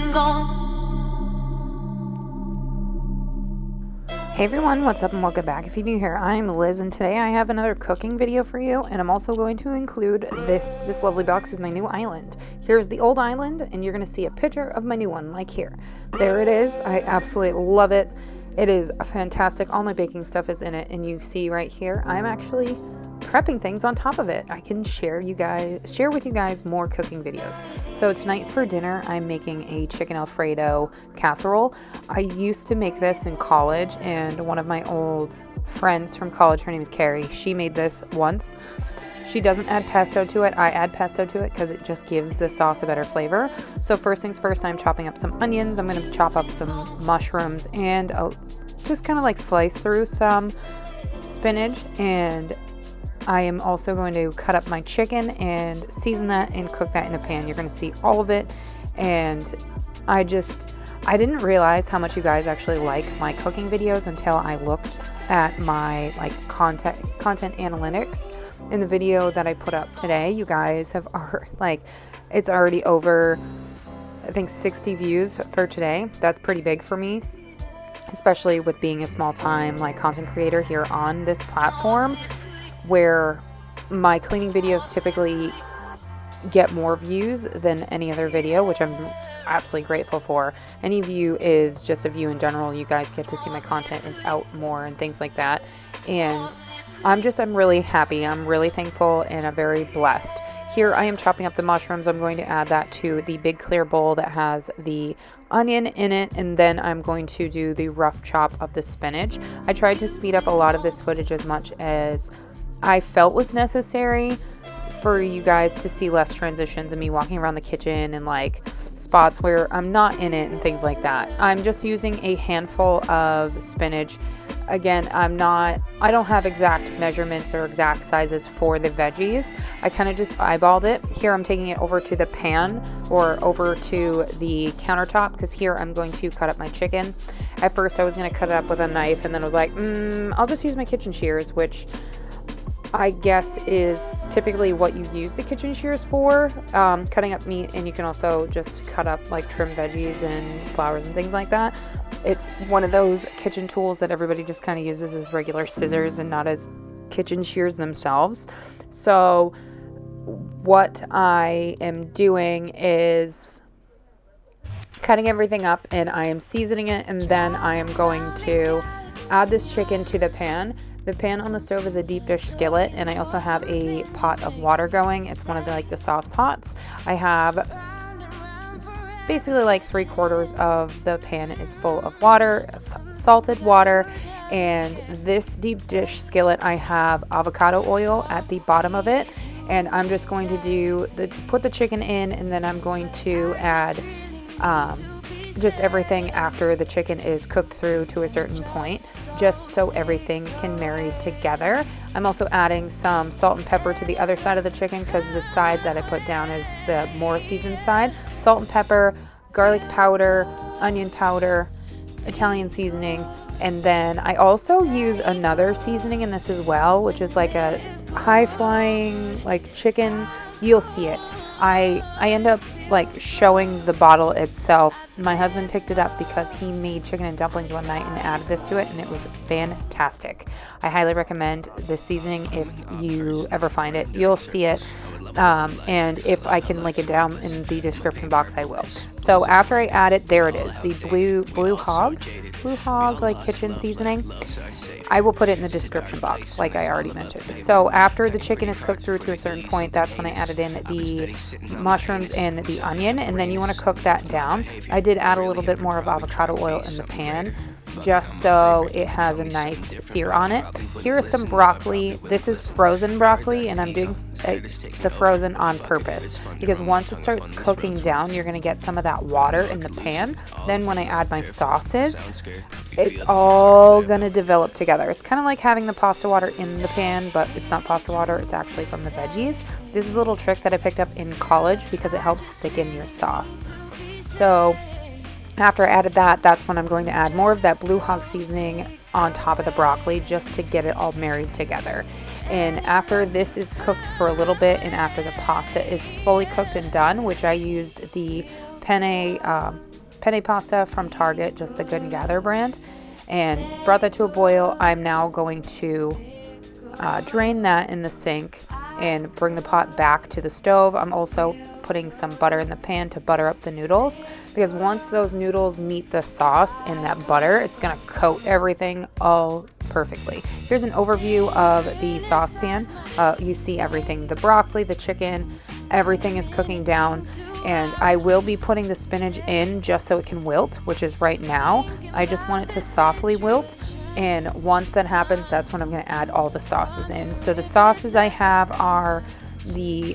I'm gone. Hey everyone, what's up and welcome back. If you're new here, I'm Liz and today I have another cooking video for you, and I'm also going to include this lovely box is my new island. Here's the old island and you're going to see a picture of my new one like here. There it is. I absolutely love it. It is fantastic. All my baking stuff is in it, and you see right here I'm actually prepping things on top of it. I can share with you guys more cooking videos. So tonight for dinner I'm making a chicken Alfredo casserole. I used to make this in college, and one of my old friends from college, her name is Carrie, she made this once. She doesn't add pesto to it. I add pesto to it because it just gives the sauce a better flavor. So first things first, I'm chopping up some onions. I'm going to chop up some mushrooms and just kind of like slice through some spinach, and I am also going to cut up my chicken and season that and cook that in a pan. You're going to see all of it, and I didn't realize how much you guys actually like my cooking videos until I looked at my content analytics. In the video that I put up today, you guys have it's already over, I think, 60 views for today. That's pretty big for me, especially with being a small time content creator here on this platform, where my cleaning videos typically get more views than any other video, which I'm absolutely grateful for. Any view is just a view in general. You guys get to see my content, it's out more and things like that, and I'm really happy. I'm really thankful, and I'm very blessed. Here I am chopping up the mushrooms. I'm going to add that to the big clear bowl that has the onion in it, and then I'm going to do the rough chop of the spinach. I tried to speed up a lot of this footage as much as I felt was necessary for you guys to see less transitions and me walking around the kitchen and spots where I'm not in it and things like that. I'm just using a handful of spinach. Again, I don't have exact measurements or exact sizes for the veggies. I kind of just eyeballed it. Here I'm taking it over to the pan or over to the countertop, because here I'm going to cut up my chicken. At first I was going to cut it up with a knife, and then I was like, I'll just use my kitchen shears, which I guess is typically what you use the kitchen shears for, cutting up meat, and you can also just cut up trim veggies and flowers and things like that. It's one of those kitchen tools that everybody just kind of uses as regular scissors and not as kitchen shears themselves. So what I am doing is cutting everything up, and I am seasoning it, and then I am going to add this chicken to the pan. The pan on the stove is a deep dish skillet, and I also have a pot of water going. It's one of the sauce pots. I have basically 3/4 of the pan is full of water, salted water, and this deep dish skillet, I have avocado oil at the bottom of it, and I'm just going to put the chicken in, and then I'm going to add just everything after the chicken is cooked through to a certain point, just so everything can marry together. I'm also adding some salt and pepper to the other side of the chicken, because the side that I put down is the more seasoned side. Salt and pepper, garlic powder, onion powder, Italian seasoning, and then I also use another seasoning in this as well, which is a high-flying chicken. You'll see it. I end up showing the bottle itself. My husband picked it up because he made chicken and dumplings one night and added this to it, and it was fantastic. I highly recommend this seasoning if you ever find it. You'll see it, and if I can link it down in the description box, I will. So after I add it, there it is, the blue hog kitchen seasoning. I will put it in the description box, like I already mentioned. So after the chicken is cooked through to a certain point, that's when I added in the mushrooms and the onion, and then you want to cook that down. I did add a little bit more of avocado oil in the pan, just so it has a nice sear on it. Here is some broccoli. This is frozen broccoli, and I'm doing the frozen on purpose, because once it starts cooking down, you're going to get some of that water in the pan. Then when I add my sauces, it's all going to develop together. It's kind of like having the pasta water in the pan, but it's not pasta water, it's actually from the veggies. This is a little trick that I picked up in college because it helps thicken your sauce. So after I added that, that's when I'm going to add more of that Blue Hog seasoning on top of the broccoli, just to get it all married together. And after this is cooked for a little bit, and after the pasta is fully cooked and done, which I used the penne pasta from Target, just the Good and Gather brand, and brought that to a boil. I'm now going to drain that in the sink and bring the pot back to the stove. I'm also putting some butter in the pan to butter up the noodles, because once those noodles meet the sauce in that butter, it's going to coat everything all perfectly. Here's an overview of the saucepan. You see everything, the broccoli, the chicken, everything is cooking down, and I will be putting the spinach in just so it can wilt, which is right now. I just want it to softly wilt, and once that happens, that's when I'm going to add all the sauces in. So the sauces I have are the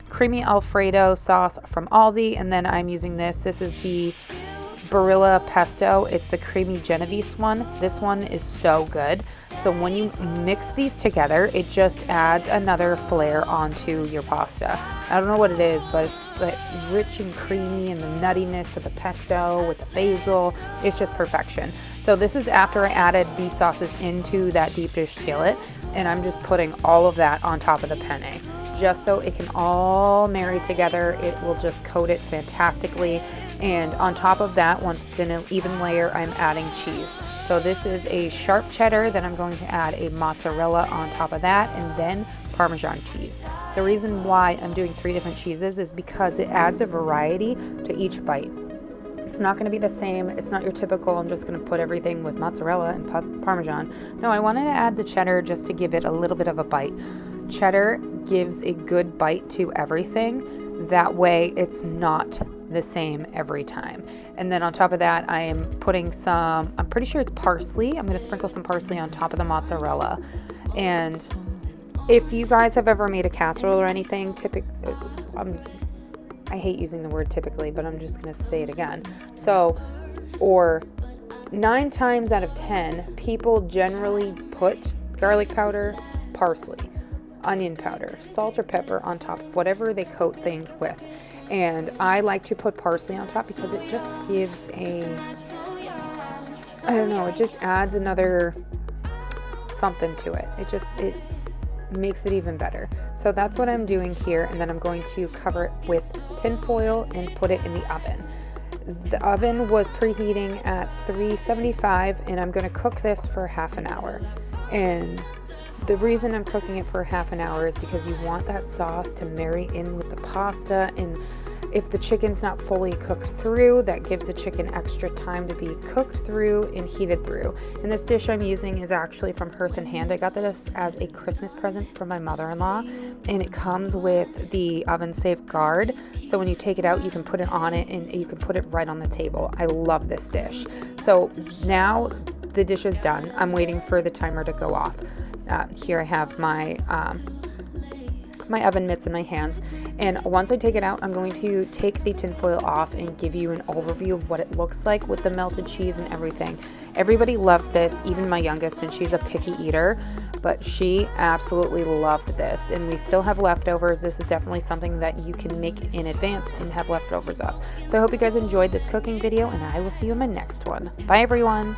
creamy Alfredo sauce from Aldi, and then I'm using this. This is the Barilla Pesto. It's the creamy Genovese one. This one is so good. So when you mix these together, it just adds another flair onto your pasta. I don't know what it is, but it's like rich and creamy, and the nuttiness of the pesto with the basil. It's just perfection. So this is after I added these sauces into that deep dish skillet, and I'm just putting all of that on top of the penne, just so it can all marry together. It will just coat it fantastically. And on top of that, once it's in an even layer, I'm adding cheese. So this is a sharp cheddar, then I'm going to add a mozzarella on top of that, and then Parmesan cheese. The reason why I'm doing 3 different cheeses is because it adds a variety to each bite. It's not going to be the same. It's not your typical, I'm just going to put everything with mozzarella and Parmesan. No, I wanted to add the cheddar just to give it a little bit of a bite. Cheddar gives a good bite to everything. That way it's not the same every time. And then on top of that, I am putting some, I'm pretty sure it's parsley. I'm going to sprinkle some parsley on top of the mozzarella. And if you guys have ever made a casserole or anything, I hate using the word typically, but I'm just going to say it again. So, or 9 times out of 10, people generally put garlic powder, parsley, onion powder, salt or pepper on top of whatever they coat things with. And I like to put parsley on top because it just gives it just adds another something to it. It makes it even better. So that's what I'm doing here, and then I'm going to cover it with tin foil and put it in the oven. The oven was preheating at 375, and I'm going to cook this for half an hour. And the reason I'm cooking it for half an hour is because you want that sauce to marry in with the pasta, and if the chicken's not fully cooked through, that gives the chicken extra time to be cooked through and heated through. And this dish I'm using is actually from Hearth and Hand. I got this as a Christmas present from my mother-in-law, and it comes with the oven safe guard. So when you take it out, you can put it on it and you can put it right on the table. I love this dish. So now the dish is done. I'm waiting for the timer to go off. Here I have my my oven mitts in my hands, and once I take it out, I'm going to take the tin foil off and give you an overview of what it looks like with the melted cheese and everything. Everybody loved this, even my youngest, and she's a picky eater, but she absolutely loved this, and we still have leftovers. This is definitely something that you can make in advance and have leftovers of. So I hope you guys enjoyed this cooking video, and I will see you in my next one. Bye everyone.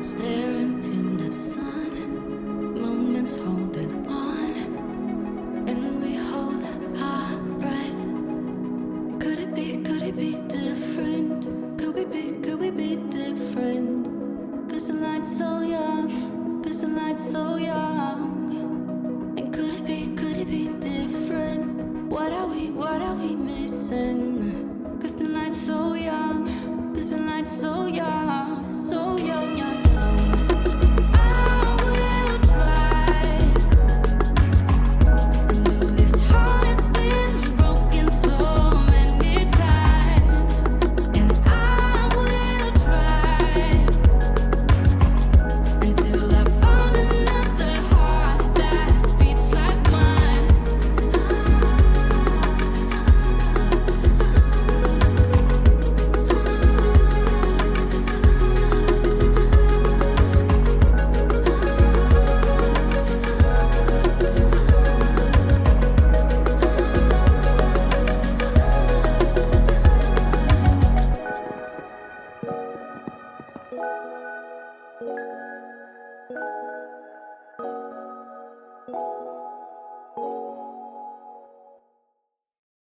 Stare into the sun.